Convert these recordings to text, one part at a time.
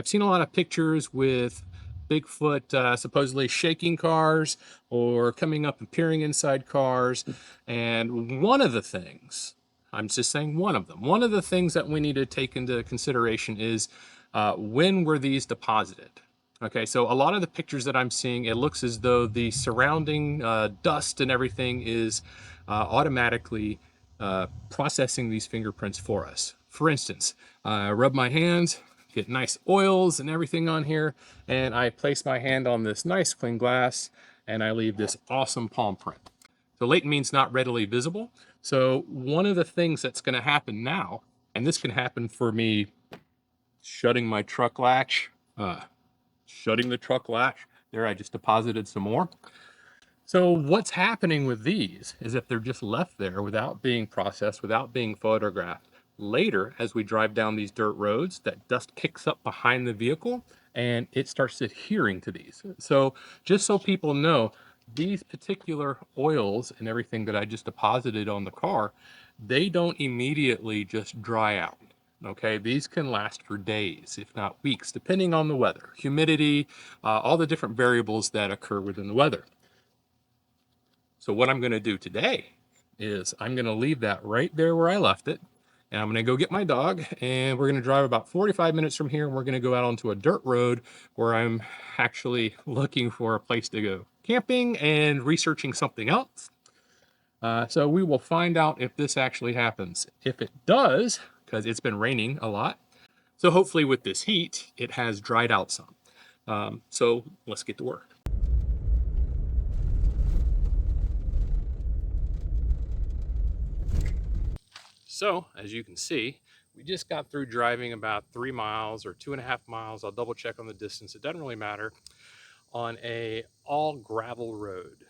I've seen a lot of pictures with Bigfoot supposedly shaking cars or coming up and peering inside cars. And one of the things, I'm just saying one of them, one of the things that we need to take into consideration is when were these deposited? Okay, so a lot of the pictures that I'm seeing, it looks as though the surrounding dust and everything is automatically processing these fingerprints for us. For instance, I rub my hands, get nice oils and everything on here, and I place my hand on this nice clean glass, and I leave this awesome palm print. So latent means not readily visible. So one of the things that's going to happen now, and this can happen for me shutting my truck latch, shutting the truck latch. There, I just deposited some more. So what's happening with these is if they're just left there without being processed, without being photographed, later as we drive down these dirt roads, that dust kicks up behind the vehicle and it starts adhering to these. So just so people know, these particular oils and everything that I just deposited on the car, they don't immediately just dry out. Okay, these can last for days, if not weeks, depending on the weather, humidity, all the different variables that occur within the weather. So what I'm going to do today is I'm going to leave that right there where I left it. And I'm going to go get my dog, and we're going to drive about 45 minutes from here, and we're going to go out onto a dirt road where I'm actually looking for a place to go camping and researching something else. So we will find out if this actually happens. If it does, because it's been raining a lot, so hopefully with this heat, it has dried out some. So let's get to work. So, as you can see, we just got through driving about 3 miles or 2.5 miles. I'll double check on the distance. It doesn't really matter. On a all gravel road,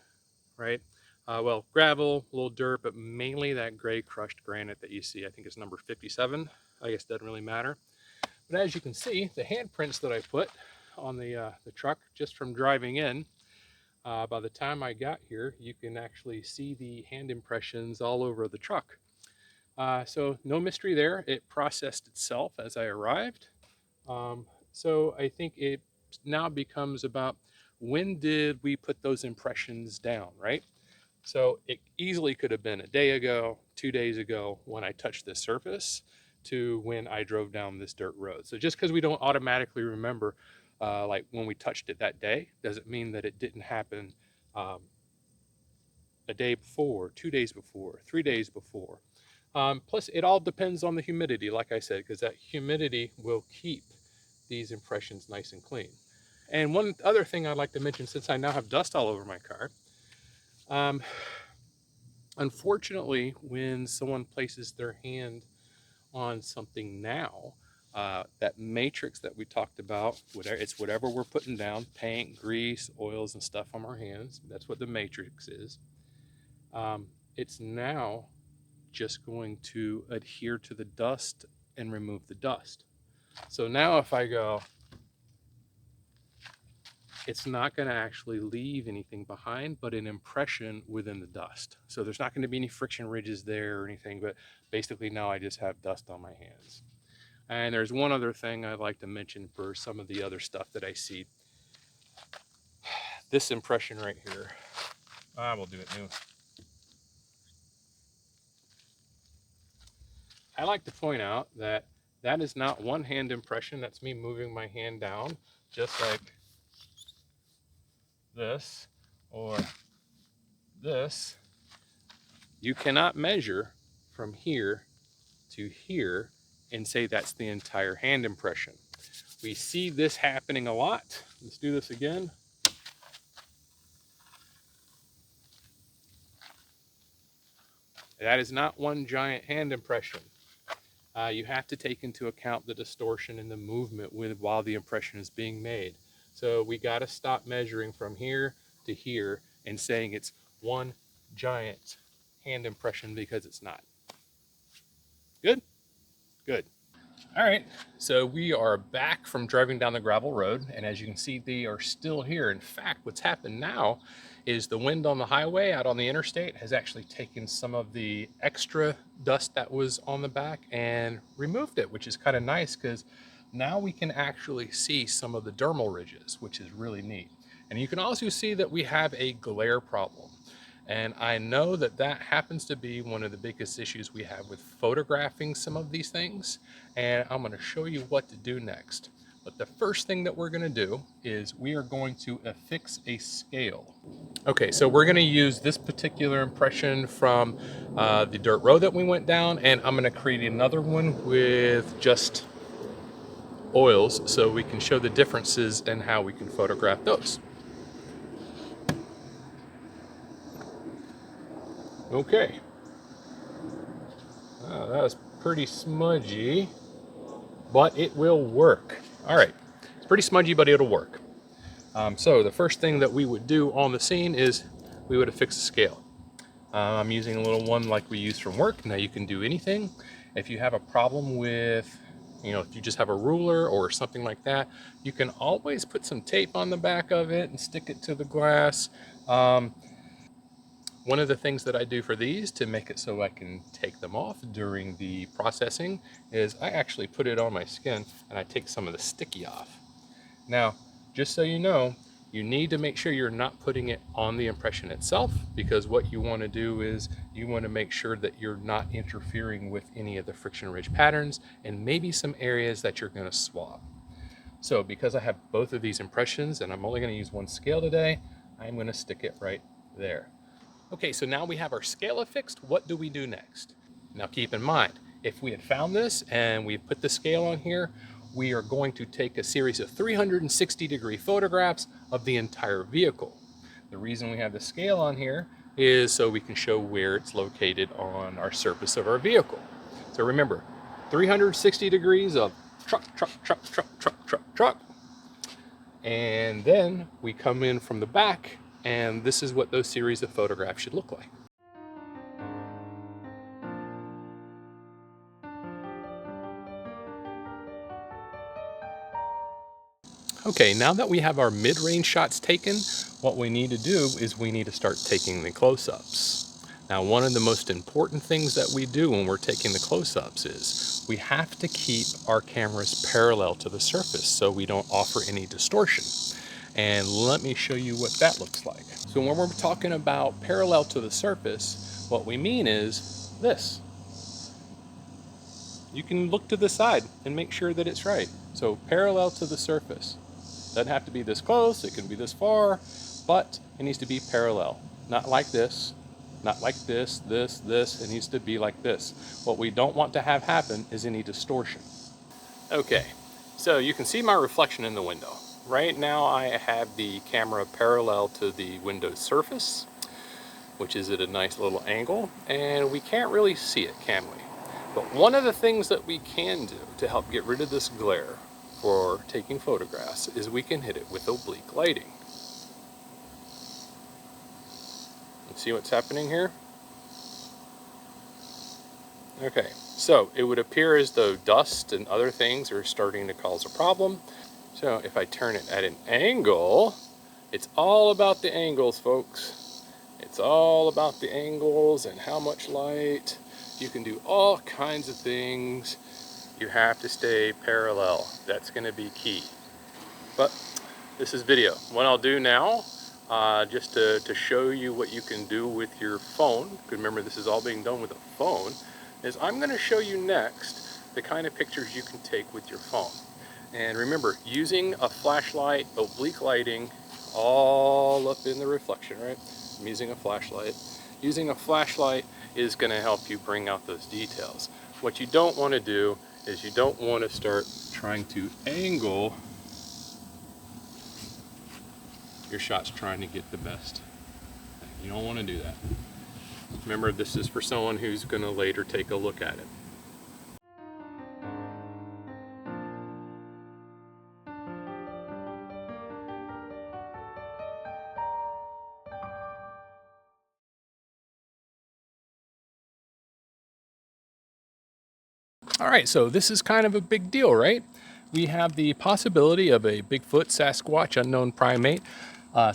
right? Well, gravel, a little dirt, but mainly that gray crushed granite that you see. I think it's number 57. I guess it doesn't really matter. But as you can see, the handprints that I put on the truck just from driving in, by the time I got here, you can actually see the hand impressions all over the truck. So no mystery there. It processed itself as I arrived. So I think it now becomes about when did we put those impressions down, right? So it easily could have been a day ago, 2 days ago when I touched this surface to when I drove down this dirt road. So just because we don't automatically remember like when we touched it that day, doesn't mean that it didn't happen a day before, 2 days before, 3 days before. Plus, it all depends on the humidity, like I said, because that humidity will keep these impressions nice and clean. And one other thing I'd like to mention, since I now have dust all over my car, unfortunately, when someone places their hand on something now, that matrix that we talked about, it's whatever we're putting down, paint, grease, oils, and stuff on our hands. That's what the matrix is. It's now just going to adhere to the dust and remove the dust. So now if I go, it's not going to actually leave anything behind but an impression within the dust. So there's not going to be any friction ridges there or anything, but basically now I just have dust on my hands. And there's one other thing I'd like to mention for some of the other stuff that I see. This impression right here, we'll do it new. I like to point out that that is not one hand impression. That's me moving my hand down, just like this or this. You cannot measure from here to here and say that's the entire hand impression. We see this happening a lot. Let's do this again. That is not one giant hand impression. You have to take into account the distortion and the movement while the impression is being made. So we got to stop measuring from here to here and saying it's one giant hand impression, because it's not. Good? Good. All right, so we are back from driving down the gravel road, and as you can see, they are still here. In fact, what's happened now is the wind on the highway out on the interstate has actually taken some of the extra dust that was on the back and removed it, which is kind of nice, because now we can actually see some of the dermal ridges, which is really neat. And you can also see that we have a glare problem. And I know that that happens to be one of the biggest issues we have with photographing some of these things. And I'm going to show you what to do next. But the first thing that we're going to do is we are going to affix a scale. Okay, so we're going to use this particular impression from the dirt road that we went down, and I'm going to create another one with just oils so we can show the differences and how we can photograph those. Okay, that was pretty smudgy, but it will work. All right, it's pretty smudgy, but it'll work. So the first thing that we would do on the scene is we would affix a scale. I'm using a little one like we use from work. Now you can do anything. If you have a problem with, if you just have a ruler or something like that, you can always put some tape on the back of it and stick it to the glass. One of the things that I do for these to make it so I can take them off during the processing is I actually put it on my skin and I take some of the sticky off. Now, just so you know, you need to make sure you're not putting it on the impression itself, because what you want to do is you want to make sure that you're not interfering with any of the friction ridge patterns and maybe some areas that you're going to swab. So because I have both of these impressions and I'm only going to use one scale today, I'm going to stick it right there. Okay, so now we have our scale affixed. What do we do next? Now keep in mind, if we had found this and we put the scale on here, we are going to take a series of 360-degree photographs of the entire vehicle. The reason we have the scale on here is so we can show where it's located on our surface of our vehicle. So remember, 360 degrees of truck, truck, truck, truck, truck, truck, truck. And then we come in from the back, and this is what those series of photographs should look like. Okay, now that we have our mid-range shots taken, what we need to do is we need to start taking the close-ups. Now, one of the most important things that we do when we're taking the close-ups is we have to keep our cameras parallel to the surface so we don't offer any distortion. And let me show you what that looks like. So when we're talking about parallel to the surface, what we mean is this. You can look to the side and make sure that it's right. So parallel to the surface. Doesn't have to be this close, it can be this far, but it needs to be parallel. Not like this, not like this, this. It needs to be like this. What we don't want to have happen is any distortion. Okay, so you can see my reflection in the window. Right now I have the camera parallel to the window's surface, which is at a nice little angle, and we can't really see it, can we? But one of the things that we can do to help get rid of this glare for taking photographs is we can hit it with oblique lighting. You see what's happening here? Okay, so it would appear as though dust and other things are starting to cause a problem. So if I turn it at an angle, it's all about the angles, folks. It's all about the angles and how much light. You can do all kinds of things. You have to stay parallel. That's going to be key. But this is video. What I'll do now, just to show you what you can do with your phone, because remember this is all being done with a phone, is I'm going to show you next the kind of pictures you can take with your phone. And remember, using a flashlight, oblique lighting, all up in the reflection, right? I'm using a flashlight. Using a flashlight is going to help you bring out those details. What you don't want to do is you don't want to start trying to angle your shots trying to get the best. You don't want to do that. Remember, this is for someone who's going to later take a look at it. All right, so this is kind of a big deal, right? We have the possibility of a Bigfoot, Sasquatch, unknown primate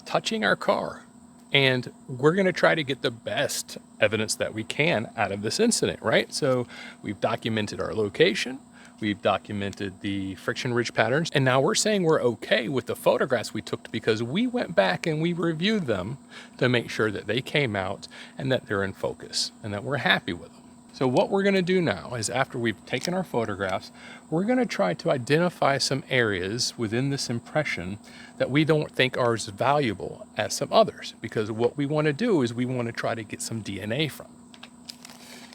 touching our car. And we're going to try to get the best evidence that we can out of this incident, right? So we've documented our location. We've documented the friction ridge patterns, and now we're saying we're okay with the photographs we took because we went back and we reviewed them to make sure that they came out and that they're in focus and that we're happy with them. So what we're gonna do now is, after we've taken our photographs, we're gonna try to identify some areas within this impression that we don't think are as valuable as some others, because what we wanna do is we wanna try to get some DNA from.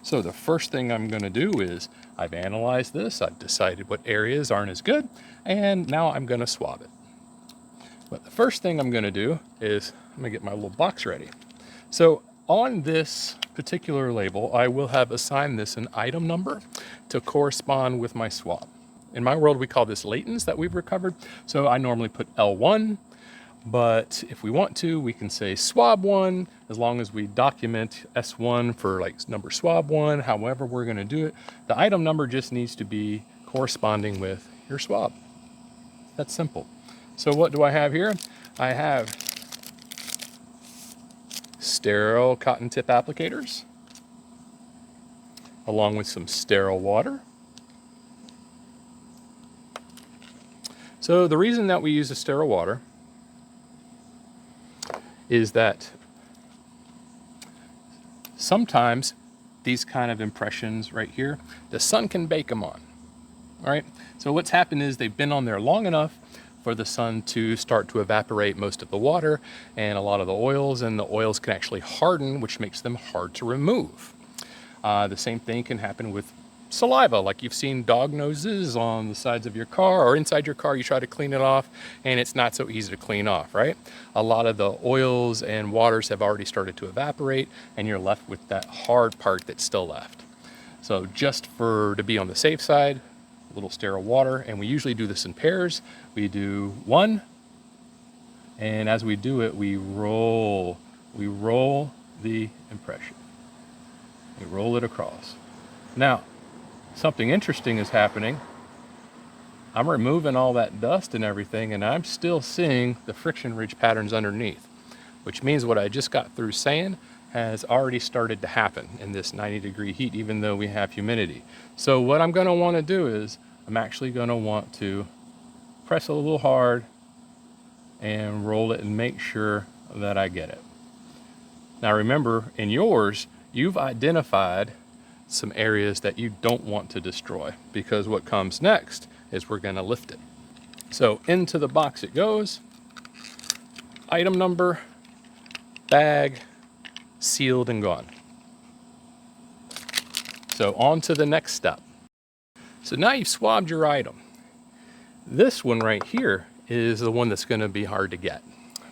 So the first thing I'm gonna do is, I've analyzed this, I've decided what areas aren't as good, and now I'm gonna swab it. But the first thing I'm gonna do is, I'm gonna get my little box ready. So on this particular label, I will have assigned this an item number to correspond with my swab. In my world, we call this latents that we've recovered. So I normally put L1, but if we want to, we can say swab 1, as long as we document S1 for like number swab 1, however we're gonna do it. The item number just needs to be corresponding with your swab. That's simple. So what do I have here? I have sterile cotton tip applicators, along with some sterile water. So the reason that we use the sterile water is that sometimes these kind of impressions right here, the sun can bake them on. All right, so what's happened is they've been on there long enough for the sun to start to evaporate most of the water and a lot of the oils, and the oils can actually harden, which makes them hard to remove. The same thing can happen with saliva, like you've seen dog noses on the sides of your car or inside your car. You try to clean it off and it's not so easy to clean off, right? A lot of the oils and waters have already started to evaporate and you're left with that hard part that's still left. So just to be on the safe side, a little sterile water, and we usually do this in pairs. We do one, and as we do it, we roll the impression. We roll it across. Now, something interesting is happening. I'm removing all that dust and everything, and I'm still seeing the friction ridge patterns underneath, which means what I just got through saying has already started to happen in this 90-degree heat, even though we have humidity. So what I'm gonna wanna do is, I'm actually gonna want to press a little hard and roll it and make sure that I get it. Now remember, in yours, you've identified some areas that you don't want to destroy, because what comes next is we're gonna lift it. So into the box it goes, item number, bag, sealed and gone. So on to the next step. So now you've swabbed your item. This one right here is the one that's gonna be hard to get,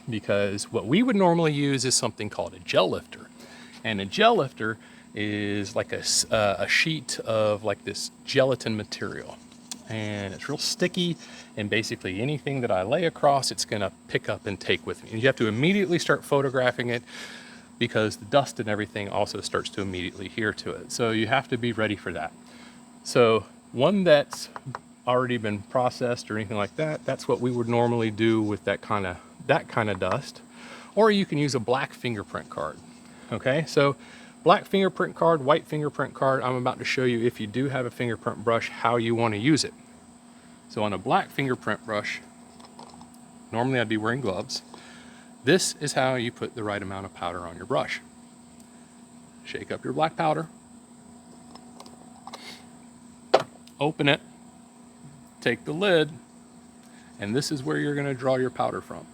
because what we would normally use is something called a gel lifter. And a gel lifter is like a sheet of like this gelatin material, and it's real sticky, and basically anything that I lay across, it's gonna pick up and take with me. And you have to immediately start photographing it, because the dust and everything also starts to immediately adhere to it. So you have to be ready for that. So one that's already been processed or anything like that, that's what we would normally do with that kind of dust. Or you can use a black fingerprint card. Okay, so black fingerprint card, white fingerprint card, I'm about to show you, if you do have a fingerprint brush, how you want to use it. So on a black fingerprint brush, normally I'd be wearing gloves. This is how you put the right amount of powder on your brush. Shake up your black powder, open it, take the lid, and this is where you're going to draw your powder from.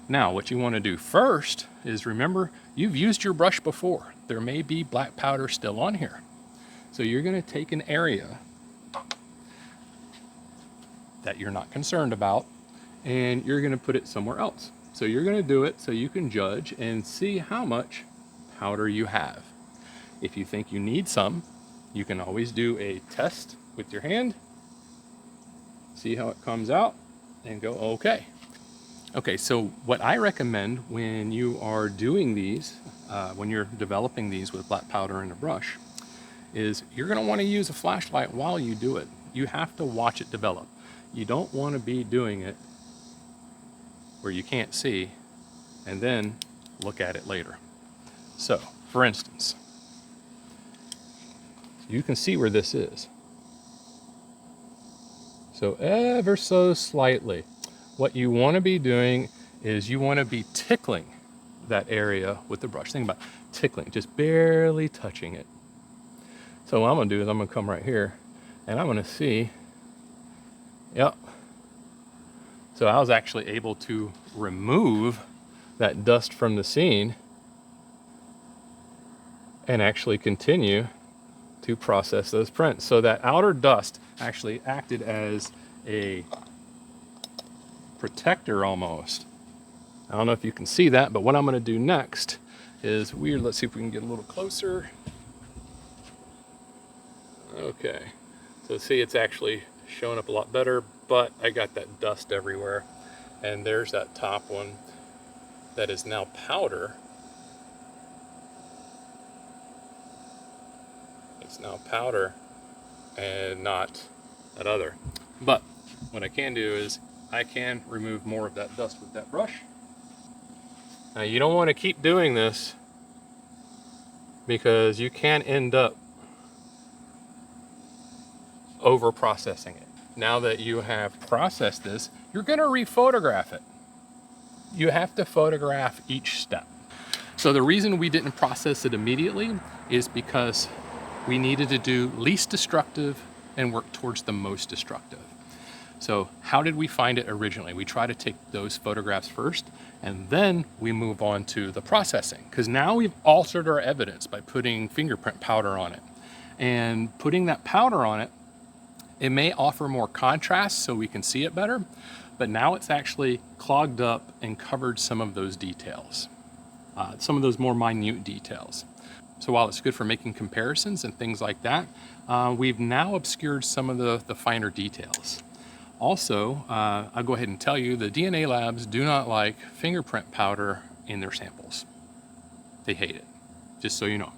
Now, what you want to do first is, remember, you've used your brush before. There may be black powder still on here. So you're going to take an area that you're not concerned about, and you're going to put it somewhere else. So you're going to do it so you can judge and see how much powder you have. If you think you need some, you can always do a test with your hand, see how it comes out, and go, okay. Okay, so what I recommend when you are doing these, when you're developing these with black powder and a brush, is you're going to want to use a flashlight while you do it. You have to watch it develop. You don't want to be doing it where you can't see and then look at it later. So, for instance, you can see where this is. So ever so slightly. What you want to be doing is you want to be tickling that area with the brush. Think about tickling, just barely touching it. So what I'm gonna do is I'm gonna come right here and I'm gonna see, yep. So I was actually able to remove that dust from the scene and actually continue to process those prints. So that outer dust actually acted as a protector almost. I don't know if you can see that, but what I'm gonna do next is weird. Let's see if we can get a little closer. Okay, so see, it's actually showing up a lot better, but I got that dust everywhere. And there's that top one that is now powder. It's now powder and not that other. But what I can do is I can remove more of that dust with that brush. Now you don't want to keep doing this because you can end up over processing it. Now that you have processed this, you're going to rephotograph it. You have to photograph each step. So the reason we didn't process it immediately is because we needed to do least destructive and work towards the most destructive. So how did we find it originally? We try to take those photographs first, and then we move on to the processing, because now we've altered our evidence by putting fingerprint powder on it. And putting that powder on it, it may offer more contrast so we can see it better, but now it's actually clogged up and covered some of those details, some of those more minute details. So while it's good for making comparisons and things like that, we've now obscured some of the finer details. Also, I'll go ahead and tell you, the DNA labs do not like fingerprint powder in their samples. They hate it, just so you know.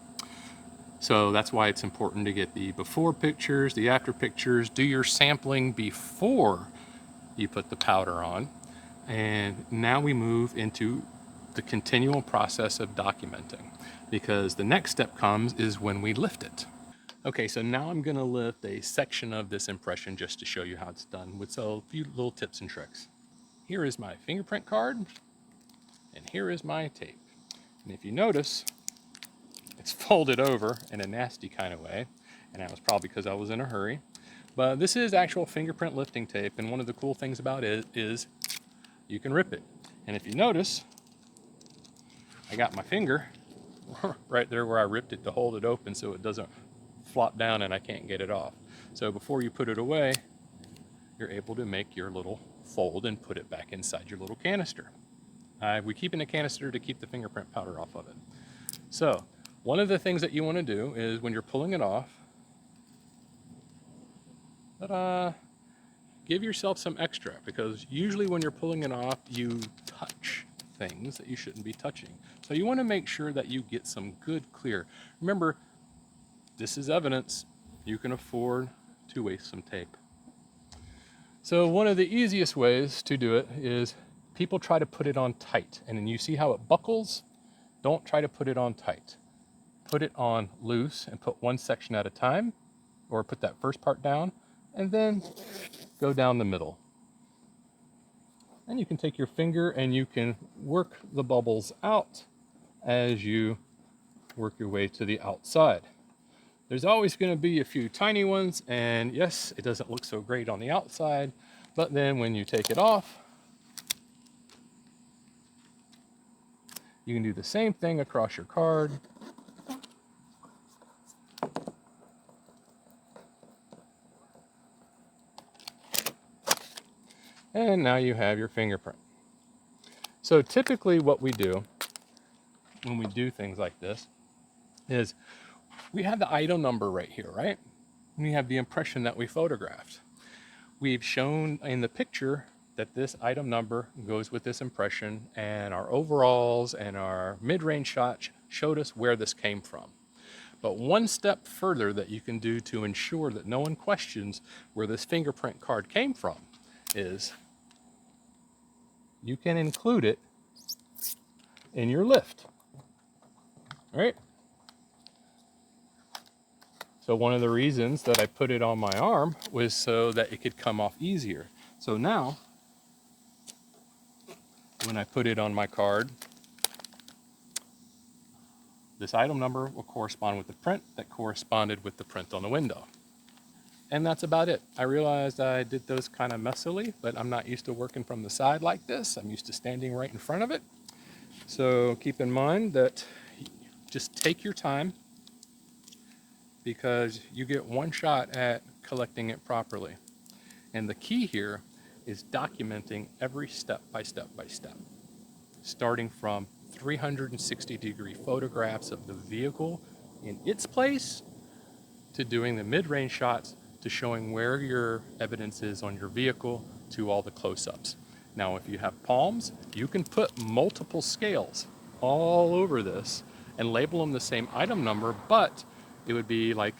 So that's why it's important to get the before pictures, the after pictures, do your sampling before you put the powder on. And now we move into the continual process of documenting, because the next step comes is when we lift it. Okay, so now I'm gonna lift a section of this impression just to show you how it's done with a few little tips and tricks. Here is my fingerprint card, and here is my tape. And if you notice, it's folded over in a nasty kind of way, and that was probably because I was in a hurry. But this is actual fingerprint lifting tape, and one of the cool things about it is you can rip it. And if you notice, I got my finger right there where I ripped it to hold it open so it doesn't flop down and I can't get it off. So before you put it away, you're able to make your little fold and put it back inside your little canister. We keep in a canister to keep the fingerprint powder off of it. So one of the things that you want to do is when you're pulling it off, give yourself some extra, because usually when you're pulling it off, you touch things that you shouldn't be touching. So you want to make sure that you get some good clear. Remember, this is evidence. You can afford to waste some tape. So one of the easiest ways to do it is people try to put it on tight, and then you see how it buckles. Don't try to put it on tight. Put it on loose and put one section at a time, or put that first part down and then go down the middle. And you can take your finger and you can work the bubbles out as you work your way to the outside. There's always going to be a few tiny ones, and yes, it doesn't look so great on the outside, but then when you take it off, you can do the same thing across your card. And now you have your fingerprint. So typically what we do when we do things like this is we have the item number right here, right? We have the impression that we photographed. We've shown in the picture that this item number goes with this impression, and our overalls and our mid-range shot showed us where this came from. But one step further that you can do to ensure that no one questions where this fingerprint card came from is you can include it in your lift, right? So one of the reasons that I put it on my arm was so that it could come off easier. So now, when I put it on my card, this item number will correspond with the print that corresponded with the print on the window. And that's about it. I realized I did those kind of messily, but I'm not used to working from the side like this. I'm used to standing right in front of it. So keep in mind that just take your time, because you get one shot at collecting it properly. And the key here is documenting every step by step by step, starting from 360-degree photographs of the vehicle in its place, to doing the mid-range shots, to showing where your evidence is on your vehicle, to all the close-ups. Now, if you have palms, you can put multiple scales all over this and label them the same item number, but it would be like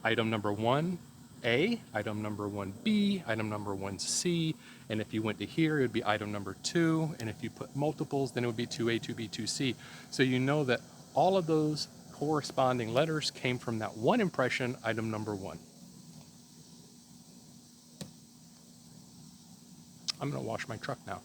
item number 1A, item number 1B, item number 1C, and if you went to here, it would be item number 2, and if you put multiples, then it would be 2A, 2B, 2C. So you know that all of those corresponding letters came from that one impression, item number 1. I'm gonna wash my truck now.